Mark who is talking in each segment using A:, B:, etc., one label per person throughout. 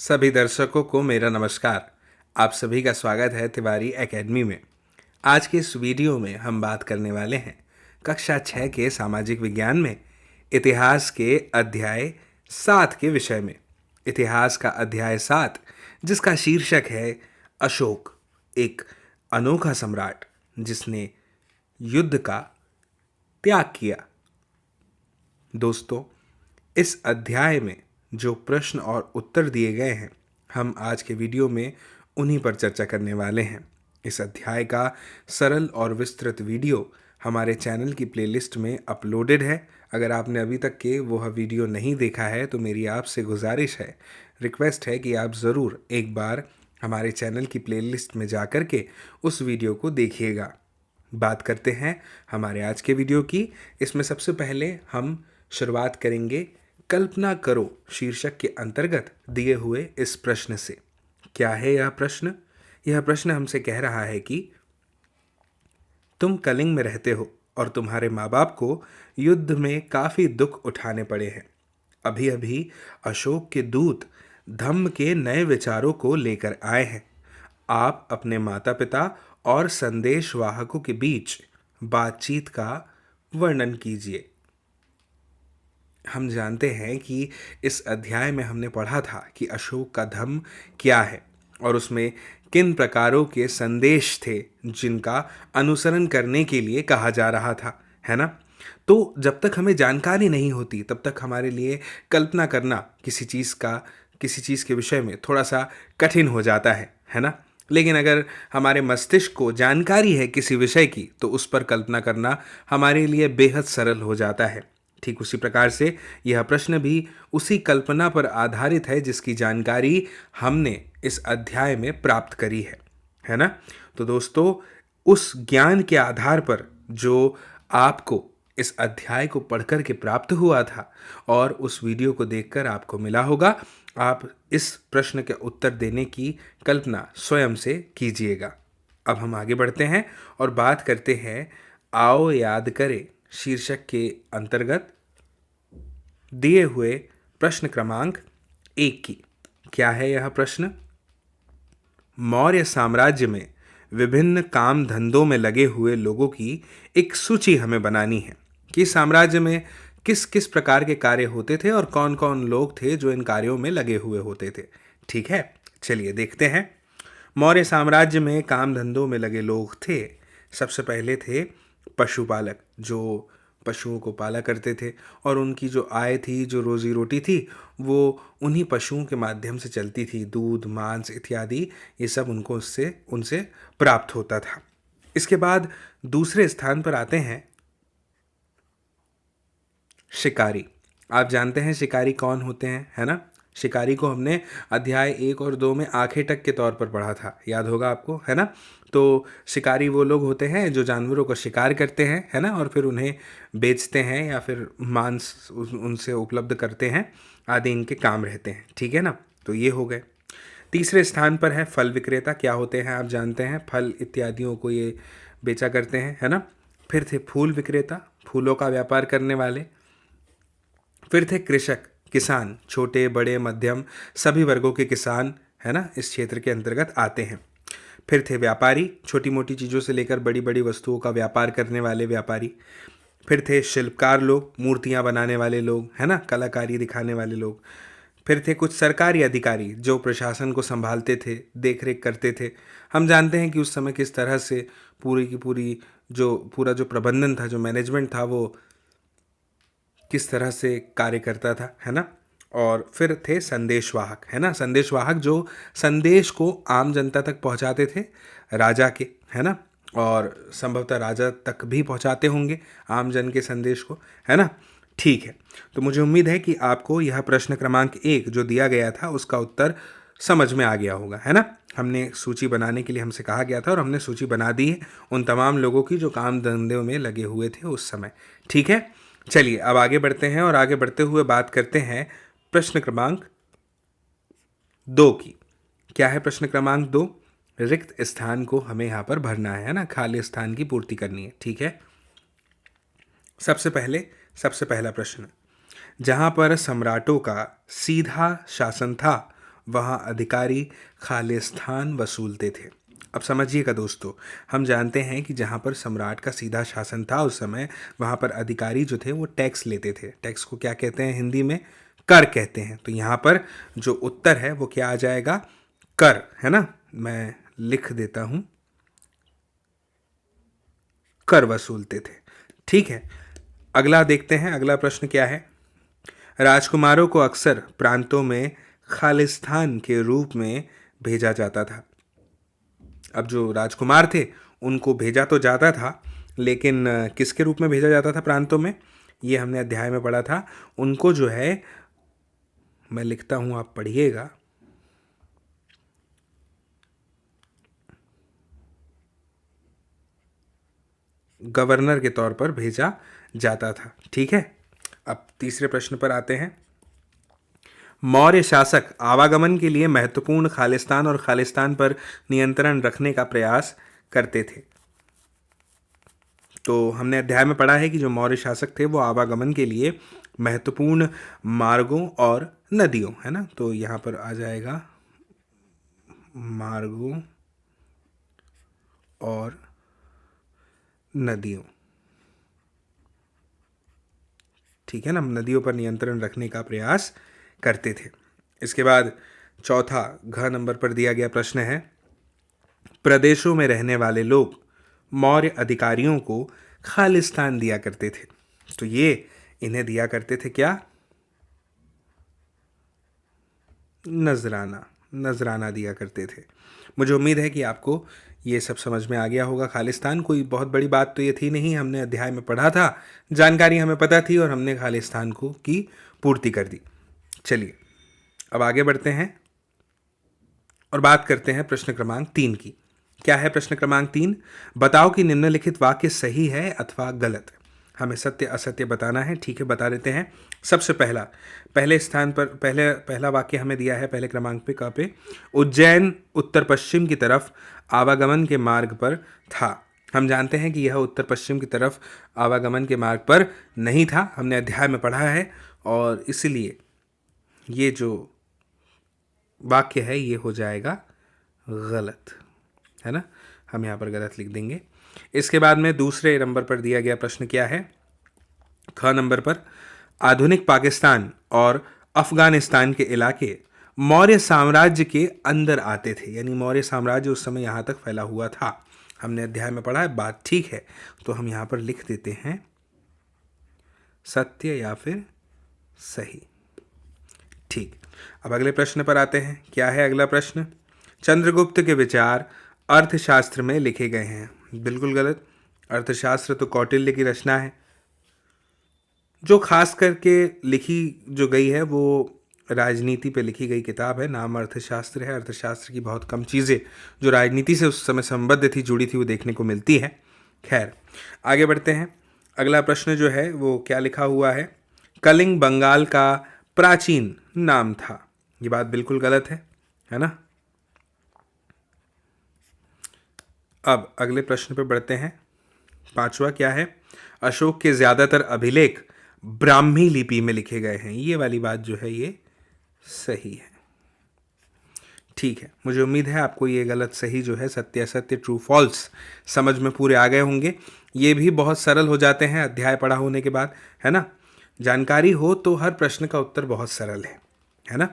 A: सभी दर्शकों को मेरा नमस्कार। आप सभी का स्वागत है तिवारी एकेडमी में। आज के इस वीडियो में हम बात करने वाले हैं कक्षा 6 के सामाजिक विज्ञान में इतिहास के अध्याय 7 के विषय में। इतिहास का अध्याय 7 जिसका शीर्षक है अशोक, एक अनोखा सम्राट जिसने युद्ध का त्याग किया। दोस्तों, इस अध्याय में जो प्रश्न और उत्तर दिए गए हैं, हम आज के वीडियो में उन्हीं पर चर्चा करने वाले हैं। इस अध्याय का सरल और विस्तृत वीडियो हमारे चैनल की प्लेलिस्ट में अपलोडेड है। अगर आपने अभी तक के वह वीडियो नहीं देखा है तो मेरी आपसे गुजारिश है, रिक्वेस्ट है कि आप ज़रूर एक बार हमारे चैनल की प्लेलिस्ट में जा कर के उस वीडियो को देखिएगा। बात करते हैं हमारे आज के वीडियो की। इसमें सबसे पहले हम शुरुआत करेंगे कल्पना करो शीर्षक के अंतर्गत दिए हुए इस प्रश्न से। क्या है यह प्रश्न? यह प्रश्न हमसे कह रहा है कि तुम कलिंग में रहते हो और तुम्हारे माँ बाप को युद्ध में काफ़ी दुख उठाने पड़े हैं। अभी अभी अशोक के दूत धम्म के नए विचारों को लेकर आए हैं। आप अपने माता पिता और संदेश वाहकों के बीच बातचीत का वर्णन कीजिए। हम जानते हैं कि इस अध्याय में हमने पढ़ा था कि अशोक का धम्म क्या है और उसमें किन प्रकारों के संदेश थे जिनका अनुसरण करने के लिए कहा जा रहा था, है ना। तो जब तक हमें जानकारी नहीं होती तब तक हमारे लिए कल्पना करना किसी चीज़ के विषय में थोड़ा सा कठिन हो जाता है ना। लेकिन अगर हमारे मस्तिष्क को जानकारी है किसी विषय की तो उस पर कल्पना करना हमारे लिए बेहद सरल हो जाता है। ठीक उसी प्रकार से यह प्रश्न भी उसी कल्पना पर आधारित है जिसकी जानकारी हमने इस अध्याय में प्राप्त करी है ना। तो दोस्तों, उस ज्ञान के आधार पर जो आपको इस अध्याय को पढ़कर के प्राप्त हुआ था और उस वीडियो को देखकर आपको मिला होगा, आप इस प्रश्न के उत्तर देने की कल्पना स्वयं से कीजिएगा। अब हम आगे बढ़ते हैं और बात करते हैं आओ याद करें शीर्षक के अंतर्गत दिए हुए प्रश्न क्रमांक 1 की। क्या है यह प्रश्न? मौर्य साम्राज्य में विभिन्न काम धंधों में लगे हुए लोगों की एक सूची हमें बनानी है कि साम्राज्य में किस किस प्रकार के कार्य होते थे और कौन कौन लोग थे जो इन कार्यों में लगे हुए होते थे। ठीक है, चलिए देखते हैं। मौर्य साम्राज्य में काम धंधों में लगे लोग थे। सबसे पहले थे पशुपालक, जो पशुओं को पाला करते थे और उनकी जो आय थी, जो रोजी रोटी थी, वो उन्हीं पशुओं के माध्यम से चलती थी। दूध, मांस इत्यादि ये सब उनसे प्राप्त होता था। इसके बाद दूसरे स्थान पर आते हैं शिकारी। आप जानते हैं शिकारी कौन होते हैं, है ना। शिकारी को हमने अध्याय 1 और 2 में आखेटक के तौर पर पढ़ा था, याद होगा आपको, है ना। तो शिकारी वो लोग होते हैं जो जानवरों का शिकार करते हैं, है ना, और फिर उन्हें बेचते हैं या फिर मांस उनसे उपलब्ध करते हैं आदि इनके काम रहते हैं। ठीक है ना, तो ये हो गए। तीसरे स्थान पर है फल विक्रेता। क्या होते हैं आप जानते हैं, फल इत्यादियों को ये बेचा करते हैं, है ना। फिर थे फूल विक्रेता, फूलों का व्यापार करने वाले। फिर थे कृषक, किसान, छोटे बड़े मध्यम सभी वर्गों के किसान, है ना, इस क्षेत्र के अंतर्गत आते हैं। फिर थे व्यापारी, छोटी मोटी चीज़ों से लेकर बड़ी बड़ी वस्तुओं का व्यापार करने वाले व्यापारी। फिर थे शिल्पकार लोग, मूर्तियाँ बनाने वाले लोग, है ना, कलाकारी दिखाने वाले लोग। फिर थे कुछ सरकारी अधिकारी जो प्रशासन को संभालते थे, देख रेख करते थे। हम जानते हैं कि उस समय किस तरह से पूरी की पूरी पूरा जो प्रबंधन था, जो मैनेजमेंट था, वो किस तरह से कार्य करता था, है ना। और फिर थे संदेशवाहक, है ना, संदेशवाहक जो संदेश को आम जनता तक पहुंचाते थे, राजा के, है ना, और संभवतः राजा तक भी पहुंचाते होंगे आम जन के संदेश को, है ना। ठीक है, तो मुझे उम्मीद है कि आपको यह प्रश्न क्रमांक 1 जो दिया गया था उसका उत्तर समझ में आ गया होगा, है ना। हमने सूची बनाने के लिए हमसे कहा गया था और हमने सूची बना दी है उन तमाम लोगों की जो काम धंधों में लगे हुए थे उस समय। ठीक है, चलिए अब आगे बढ़ते हैं और आगे बढ़ते हुए बात करते हैं प्रश्न क्रमांक 2 की। क्या है प्रश्न क्रमांक 2? रिक्त स्थान को हमें यहाँ पर भरना है ना, खाली स्थान की पूर्ति करनी है। ठीक है, सबसे पहला प्रश्न, जहाँ पर सम्राटों का सीधा शासन था वहाँ अधिकारी खालिस्तान वसूलते थे। अब समझिएगा दोस्तों, हम जानते हैं कि जहाँ पर सम्राट का सीधा शासन था उस समय, वहाँ पर अधिकारी जो थे वो टैक्स लेते थे। टैक्स को क्या कहते हैं हिंदी में? कर कहते हैं। तो यहाँ पर जो उत्तर है वो क्या आ जाएगा? कर, है ना। मैं लिख देता हूँ, कर वसूलते थे। ठीक है, अगला देखते हैं। अगला प्रश्न क्या है? राजकुमारों को अक्सर प्रांतों में खालिस्तान के रूप में भेजा जाता था। अब जो राजकुमार थे उनको भेजा तो जाता था, लेकिन किसके रूप में भेजा जाता था प्रांतों में? ये हमने अध्याय में पढ़ा था। उनको जो है, मैं लिखता हूं, आप पढ़िएगा। गवर्नर के तौर पर भेजा जाता था। ठीक है, अब तीसरे प्रश्न पर आते हैं। मौर्य शासक आवागमन के लिए महत्वपूर्ण खालिस्तान और खालिस्तान पर नियंत्रण रखने का प्रयास करते थे। तो हमने अध्याय में पढ़ा है कि जो मौर्य शासक थे वो आवागमन के लिए महत्वपूर्ण मार्गों और नदियों, है ना, तो यहाँ पर आ जाएगा मार्गों और नदियों। ठीक है ना, नदियों पर नियंत्रण रखने का प्रयास करते थे। इसके बाद चौथा घ नंबर पर दिया गया प्रश्न है, प्रदेशों में रहने वाले लोग मौर्य अधिकारियों को खालिस्तान दिया करते थे। तो ये इन्हें दिया करते थे क्या? नजराना। नजराना दिया करते थे। मुझे उम्मीद है कि आपको ये सब समझ में आ गया होगा। खालिस्तान कोई बहुत बड़ी बात तो ये थी नहीं, हमने अध्याय में पढ़ा था, जानकारी हमें पता थी और हमने खालिस्तान को की पूर्ति कर दी। चलिए अब आगे बढ़ते हैं और बात करते हैं प्रश्न क्रमांक 3 की। क्या है प्रश्न क्रमांक 3? बताओ कि निम्नलिखित वाक्य सही है अथवा गलत। हमें सत्य असत्य बताना है। ठीक है, बता देते हैं। सबसे पहले स्थान पर पहला वाक्य हमें दिया है पहले क्रमांक पे, क पे, उज्जैन उत्तर पश्चिम की तरफ आवागमन के मार्ग पर था। हम जानते हैं कि यह उत्तर पश्चिम की तरफ आवागमन के मार्ग पर नहीं था, हमने अध्याय में पढ़ा है, और इसलिए ये जो वाक्य है ये हो जाएगा गलत, है ना। हम यहाँ पर गलत लिख देंगे। इसके बाद में दूसरे नंबर पर दिया गया प्रश्न क्या है? ख नंबर पर, आधुनिक पाकिस्तान और अफगानिस्तान के इलाके मौर्य साम्राज्य के अंदर आते थे, यानी मौर्य साम्राज्य उस समय यहाँ तक फैला हुआ था। हमने अध्याय में पढ़ा है, बात ठीक है। तो हम यहाँ पर लिख देते हैं सत्य या फिर सही। ठीक, अब अगले प्रश्न पर आते हैं। क्या है अगला प्रश्न? चंद्रगुप्त के विचार अर्थशास्त्र में लिखे गए हैं। बिल्कुल गलत। अर्थशास्त्र तो कौटिल्य की रचना है। जो खास करके लिखी जो गई है वो राजनीति पे लिखी गई किताब है, नाम अर्थशास्त्र है। अर्थशास्त्र की बहुत कम चीज़ें जो राजनीति से उस समय संबद्ध थी, जुड़ी थी, वो देखने को मिलती है। खैर, आगे बढ़ते हैं। अगला प्रश्न जो है वो क्या लिखा हुआ है? कलिंग बंगाल का प्राचीन नाम था। ये बात बिल्कुल गलत है ना। अब अगले प्रश्न पर बढ़ते हैं। पांचवा क्या है? अशोक के ज़्यादातर अभिलेख ब्राह्मी लिपि में लिखे गए हैं। ये वाली बात जो है ये सही है। ठीक है, मुझे उम्मीद है आपको ये गलत सही जो है, सत्य असत्य, ट्रू फॉल्स समझ में पूरे आ गए होंगे। ये भी बहुत सरल हो जाते हैं अध्याय पढ़ा होने के बाद, है ना। जानकारी हो तो हर प्रश्न का उत्तर बहुत सरल है ना।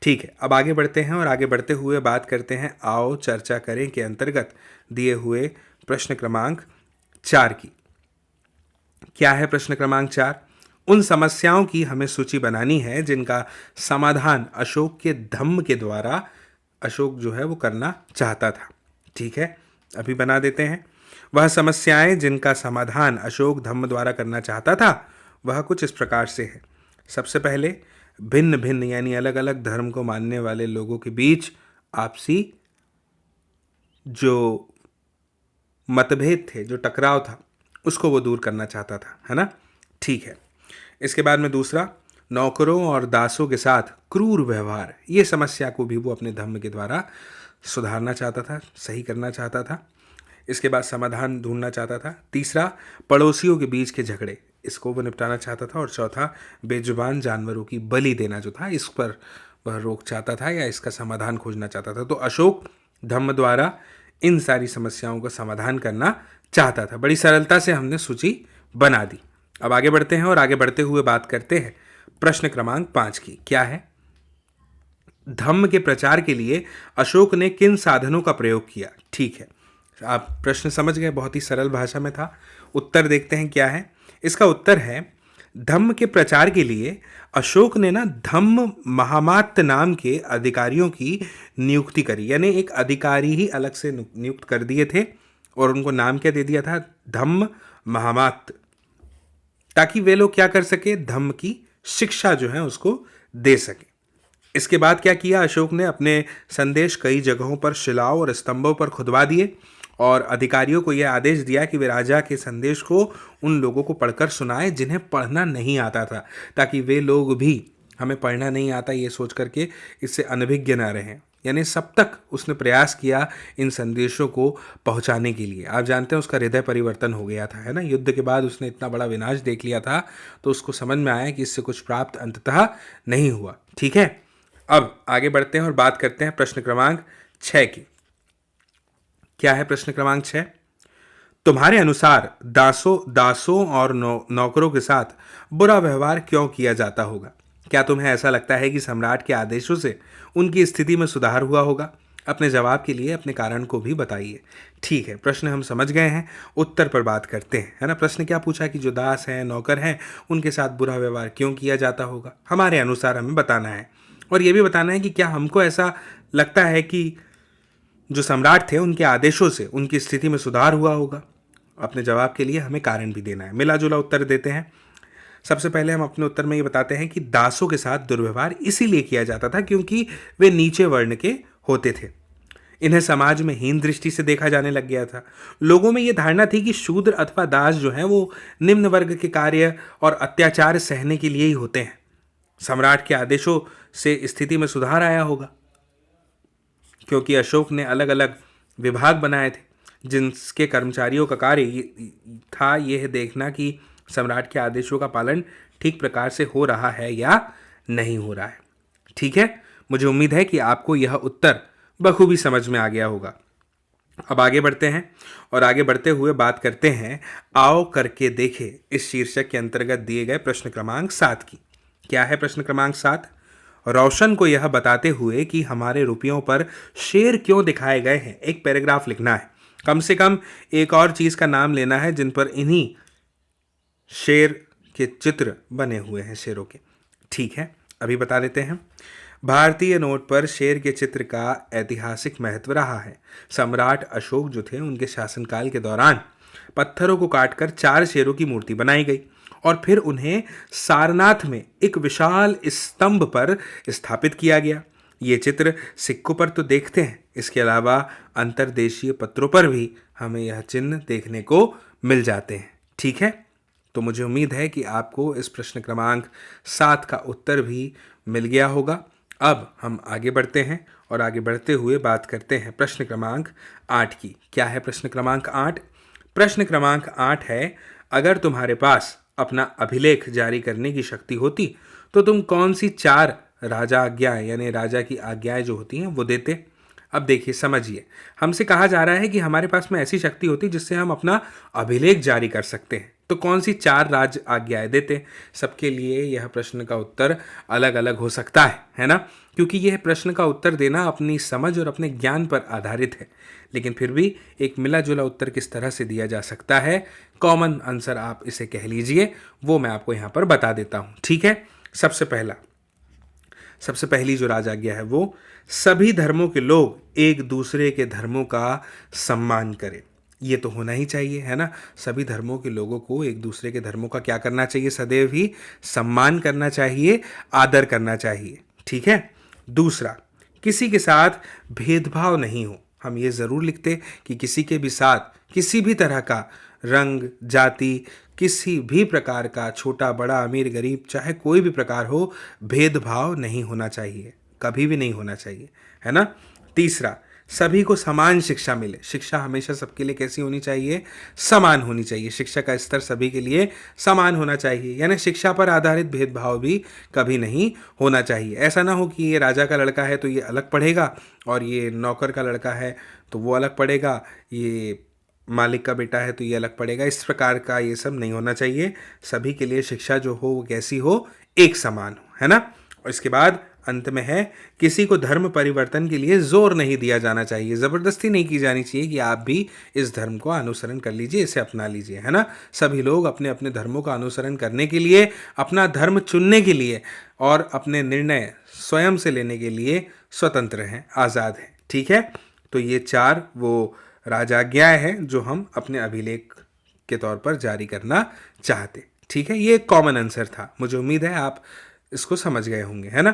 A: ठीक है, अब आगे बढ़ते हैं और आगे बढ़ते हुए बात करते हैं आओ चर्चा करें के अंतर्गत दिए हुए प्रश्न क्रमांक 4 की। क्या है प्रश्न क्रमांक 4? उन समस्याओं की हमें सूची बनानी है जिनका समाधान अशोक के धम्म के द्वारा अशोक जो है वो करना चाहता था। ठीक है, अभी बना देते हैं। वह समस्याएं जिनका समाधान अशोक धम्म द्वारा करना चाहता था वह कुछ इस प्रकार से है। सबसे पहले, भिन्न भिन्न यानी अलग अलग धर्म को मानने वाले लोगों के बीच आपसी जो मतभेद थे, जो टकराव था, उसको वो दूर करना चाहता था, है ना। ठीक है, इसके बाद में दूसरा, नौकरों और दासों के साथ क्रूर व्यवहार, ये समस्या को भी वो अपने धर्म के द्वारा सुधारना चाहता था, सही करना चाहता था। इसके बाद समाधान ढूंढना चाहता था। तीसरा, पड़ोसियों के बीच के झगड़े, इसको वो निपटाना चाहता था। और चौथा, बेजुबान जानवरों की बलि देना जो था, इस पर वह रोक चाहता था या इसका समाधान खोजना चाहता था। तो अशोक धम्म द्वारा इन सारी समस्याओं का समाधान करना चाहता था। बड़ी सरलता से हमने सूची बना दी। अब आगे बढ़ते हैं और आगे बढ़ते हुए बात करते हैं प्रश्न क्रमांक 5 की। क्या है? धम्म के प्रचार के लिए अशोक ने किन साधनों का प्रयोग किया? ठीक है, आप प्रश्न समझ गए, बहुत ही सरल भाषा में था। उत्तर देखते हैं क्या है। इसका उत्तर है, धम्म के प्रचार के लिए अशोक ने ना धम्म महामात्य नाम के अधिकारियों की नियुक्ति करी। यानी एक अधिकारी ही अलग से नियुक्त कर दिए थे और उनको नाम क्या दे दिया था? धम्म महामात्य, ताकि वे लोग क्या कर सके? धम्म की शिक्षा जो है उसको दे सके। इसके बाद क्या किया अशोक ने? अपने संदेश कई जगहों पर शिलाओं और स्तंभों पर खुदवा दिए और अधिकारियों को यह आदेश दिया कि वे राजा के संदेश को उन लोगों को पढ़कर सुनाएं जिन्हें पढ़ना नहीं आता था, ताकि वे लोग भी हमें पढ़ना नहीं आता ये सोच करके इससे अनभिज्ञ न रहें। यानी सब तक उसने प्रयास किया इन संदेशों को पहुंचाने के लिए। आप जानते हैं उसका हृदय परिवर्तन हो गया था, है ना। युद्ध के बाद उसने इतना बड़ा विनाश देख लिया था तो उसको समझ में आया कि इससे कुछ प्राप्त अंततः नहीं हुआ। ठीक है, अब आगे बढ़ते हैं और बात करते हैं प्रश्न क्रमांक 6 की। क्या है प्रश्न क्रमांक 6? तुम्हारे अनुसार दासों और नौकरों के साथ बुरा व्यवहार क्यों किया जाता होगा? क्या तुम्हें ऐसा लगता है कि सम्राट के आदेशों से उनकी स्थिति में सुधार हुआ होगा? अपने जवाब के लिए अपने कारण को भी बताइए। ठीक है, प्रश्न हम समझ गए हैं, उत्तर पर बात करते हैं, है ना। प्रश्न क्या पूछा कि जो दास हैं, नौकर हैं, उनके साथ बुरा व्यवहार क्यों किया जाता होगा? हमारे अनुसार हमें बताना है और यह भी बताना है कि क्या हमको ऐसा लगता है कि जो सम्राट थे उनके आदेशों से उनकी स्थिति में सुधार हुआ होगा। अपने जवाब के लिए हमें कारण भी देना है। मिला जुला उत्तर देते हैं। सबसे पहले हम अपने उत्तर में ये बताते हैं कि दासों के साथ दुर्व्यवहार इसीलिए किया जाता था क्योंकि वे नीचे वर्ण के होते थे। इन्हें समाज में हीन दृष्टि से देखा जाने लग गया था। लोगों में यह धारणा थी कि शूद्र अथवा दास जो है वो निम्न वर्ग के कार्य और अत्याचार सहने के लिए ही होते हैं। सम्राट के आदेशों से स्थिति में सुधार आया होगा क्योंकि अशोक ने अलग अलग विभाग बनाए थे जिनके कर्मचारियों का कार्य था यह देखना कि सम्राट के आदेशों का पालन ठीक प्रकार से हो रहा है या नहीं हो रहा है। ठीक है, मुझे उम्मीद है कि आपको यह उत्तर बखूबी समझ में आ गया होगा। अब आगे बढ़ते हैं और आगे बढ़ते हुए बात करते हैं आओ करके देखे इस शीर्षक के अंतर्गत दिए गए प्रश्न क्रमांक 7 की। क्या है प्रश्न क्रमांक 7? रोशन को यह बताते हुए कि हमारे रुपयों पर शेर क्यों दिखाए गए हैं एक पैराग्राफ लिखना है। कम से कम एक और चीज का नाम लेना है जिन पर इन्हीं शेर के चित्र बने हुए हैं, शेरों के। ठीक है, अभी बता देते हैं। भारतीय नोट पर शेर के चित्र का ऐतिहासिक महत्व रहा है। सम्राट अशोक जो थे उनके शासनकाल के दौरान पत्थरों को काटकर 4 शेरों की मूर्ति बनाई गई और फिर उन्हें सारनाथ में एक विशाल स्तंभ पर स्थापित किया गया। ये चित्र सिक्कों पर तो देखते हैं, इसके अलावा अंतर्देशीय पत्रों पर भी हमें यह चिन्ह देखने को मिल जाते हैं। ठीक है, तो मुझे उम्मीद है कि आपको इस प्रश्न क्रमांक 7 का उत्तर भी मिल गया होगा। अब हम आगे बढ़ते हैं और आगे बढ़ते हुए बात करते हैं प्रश्न क्रमांक 8 की। क्या है प्रश्न क्रमांक 8? प्रश्न क्रमांक 8 है, अगर तुम्हारे पास अपना अभिलेख जारी करने की शक्ति होती तो तुम कौन सी 4 राजा आज्ञाएं यानी राजा की आज्ञाएं जो होती हैं वो देते? अब देखिए, समझिए, हमसे कहा जा रहा है कि हमारे पास में ऐसी शक्ति होती जिससे हम अपना अभिलेख जारी कर सकते हैं, तो कौन सी 4 राज आज्ञाएं देते? सबके लिए यह प्रश्न का उत्तर अलग अलग हो सकता है ना, क्योंकि यह प्रश्न का उत्तर देना अपनी समझ और अपने ज्ञान पर आधारित है। लेकिन फिर भी एक मिला जुला उत्तर किस तरह से दिया जा सकता है, कॉमन आंसर आप इसे कह लीजिए, वो मैं आपको यहाँ पर बता देता हूँ। ठीक है, सबसे पहली जो राज आज्ञा है वो सभी धर्मों के लोग एक दूसरे के धर्मों का सम्मान करें। ये तो होना ही चाहिए, है ना। सभी धर्मों के लोगों को एक दूसरे के धर्मों का क्या करना चाहिए? सदैव ही सम्मान करना चाहिए, आदर करना चाहिए। ठीक है। दूसरा, किसी के साथ भेदभाव नहीं हो। हम ये ज़रूर लिखते कि किसी के भी साथ किसी भी तरह का रंग, जाति, किसी भी प्रकार का छोटा बड़ा, अमीर गरीब, चाहे कोई भी प्रकार हो, भेदभाव नहीं होना चाहिए, कभी भी नहीं होना चाहिए, है ना। तीसरा, सभी को समान शिक्षा मिले। शिक्षा हमेशा सबके लिए कैसी होनी चाहिए? समान होनी चाहिए। शिक्षा का स्तर सभी के लिए समान होना चाहिए, यानी शिक्षा पर आधारित भेदभाव भी कभी नहीं होना चाहिए। ऐसा ना हो कि ये राजा का लड़का है तो ये अलग पढ़ेगा और ये नौकर का लड़का है तो वो अलग पढ़ेगा, ये मालिक का बेटा है तो ये अलग पढ़ेगा। इस प्रकार का ये सब नहीं होना चाहिए। सभी के लिए शिक्षा जो हो वो कैसी हो? एक समान हो, है ना। और इसके बाद अंत में है, किसी को धर्म परिवर्तन के लिए जोर नहीं दिया जाना चाहिए, ज़बरदस्ती नहीं की जानी चाहिए कि आप भी इस धर्म को अनुसरण कर लीजिए, इसे अपना लीजिए, है ना। सभी लोग अपने अपने धर्मों का अनुसरण करने के लिए, अपना धर्म चुनने के लिए और अपने निर्णय स्वयं से लेने के लिए स्वतंत्र हैं, आज़ाद हैं। ठीक है, तो ये 4 वो राजाज्ञाएं हैं जो हम अपने अभिलेख के तौर पर जारी करना चाहते। ठीक है, ये एक कॉमन आंसर था। मुझे उम्मीद है आप इसको समझ गए होंगे, है ना।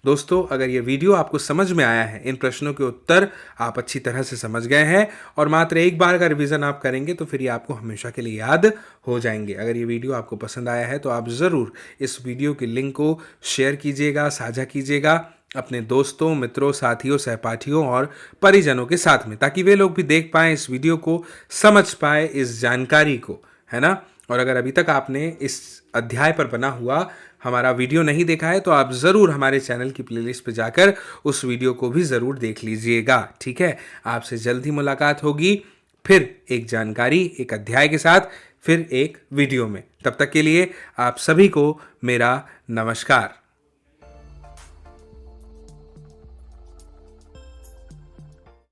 A: दोस्तों, अगर ये वीडियो आपको समझ में आया है, इन प्रश्नों के उत्तर आप अच्छी तरह से समझ गए हैं और मात्र एक बार का रिवीजन आप करेंगे तो फिर ये आपको हमेशा के लिए याद हो जाएंगे। अगर ये वीडियो आपको पसंद आया है तो आप ज़रूर इस वीडियो की लिंक को शेयर कीजिएगा, साझा कीजिएगा अपने दोस्तों, मित्रों, साथियों, सहपाठियों और परिजनों के साथ में, ताकि वे लोग भी देख पाएँ इस वीडियो को, समझ पाए इस जानकारी को, है ना। और अगर अभी तक आपने इस अध्याय पर बना हुआ हमारा वीडियो नहीं देखा है तो आप ज़रूर हमारे चैनल की प्लेलिस्ट पर जाकर उस वीडियो को भी ज़रूर देख लीजिएगा। ठीक है, आपसे जल्द ही मुलाकात होगी फिर एक जानकारी, एक अध्याय के साथ, फिर एक वीडियो में। तब तक के लिए आप सभी को मेरा नमस्कार।